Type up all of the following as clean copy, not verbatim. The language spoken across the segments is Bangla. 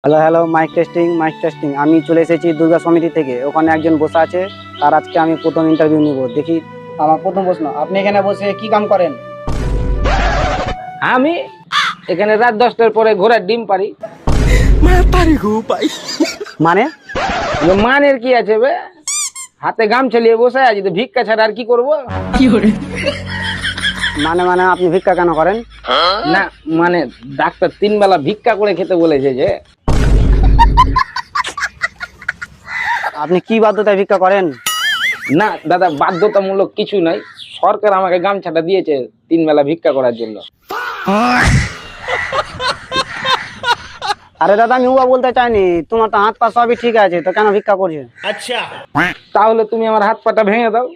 Hello hello, mic testing. আমি চলে এসেছি দুর্গা সমিতি থেকে। ওখানে একজন বসে আছে, তার আজকে আমি প্রথম ইন্টারভিউ নিব। দেখি, আমার প্রথম প্রশ্ন, আপনি এখানে বসে কি কাম করেন? আমি এখানে রাত 10টার পরে ঘোড়ার ডিম পারি। মানে মানের কি আছে বে? হাতে গামছা নিয়ে বসে আছি, তো ভিক্ষা ছাড়া আর কি করবো? মানে আপনি ভিক্ষা কেন করেন? না মানে ডাক্তার 3 বেলা ভিক্ষা করে খেতে বলেছে যে। আপনি কি বাধ্যতায় ভিক্ষা করেন? না দাদা, বাধ্যতামূলক কিছু নাই, সরকার আমাকে গামছাটা দিয়েছে 3 বেলা ভিক্ষা করার জন্য। আরে দাদা, আমি উবা বলতে চাইনি, তোমার তো হাত পা সবই ঠিক আছে, তো কেন ভিক্ষা করছে? তাহলে তুমি আমার হাত পাটা ভেঙে দাও।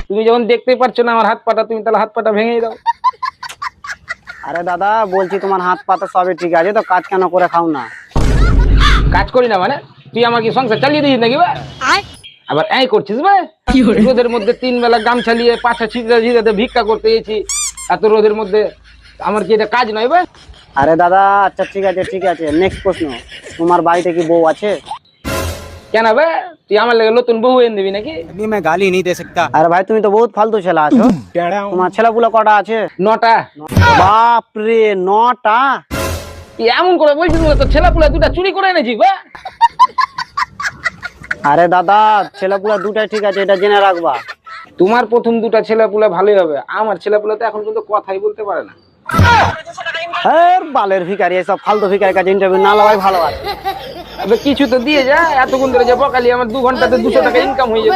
তুমি যখন দেখতে পাচ্ছ না আমার হাত পাটা, তুমি তাহলে হাত পাটা ভেঙে দাও। আরে দাদা, বলছি তোমার হাত পা তো সবই ঠিক আছে, তো কাজ কেন করে খাও না? কাজ করি না মানে তুই আমাকে সংসার চালিয়ে দিস নাকি বা? আবার এই করছিস ভাই? রোদের মধ্যে 3 বেলা গামছা নিয়ে পাছা ছিঁড়তে ভিক্ষা করতে গেছি, এত রোদের মধ্যে। আমার কি এটা কাজ নয় ভাই? আরে দাদা, আচ্ছা ঠিক আছে। নেক্সট প্রশ্ন, তোমার বাড়িতে কি বউ আছে? কেন ভাই, তুই আমার লাগে নতুন বউ এনে দিবি নাকি? अभी मैं गाली नहीं दे सकता। আরে ভাই, তুমি তো বহুত ফালতু ছেলে আছো। তোমার ছেলেপুলে কটা আছে? 9টা। বাপ রে, 9টা? তুই এমন করে বলছিস বলে তো ছেলেপুলে 2টা চুরি করে এনেছি বা? আরে দাদা, ছেলেপুলে দুটাই ঠিক আছে, এটা জেনে রাখবা। তোমার প্রথম 2টা ছেলেপুলে ভালোই হবে, আমার ছেলেপুলে তো এখন কিন্তু কথাই বলতে পারে না। বালের ভিখারি, এসব ফালতু ভিখারির কাছে ইন্টারভিউ না লওয়াই ভালো আছে। কিছু তো দিয়ে যা, এতক্ষণ ধরে যে বকালি আমার 2 ঘন্টাতে 200 টাকা ইনকাম হয়ে যেত।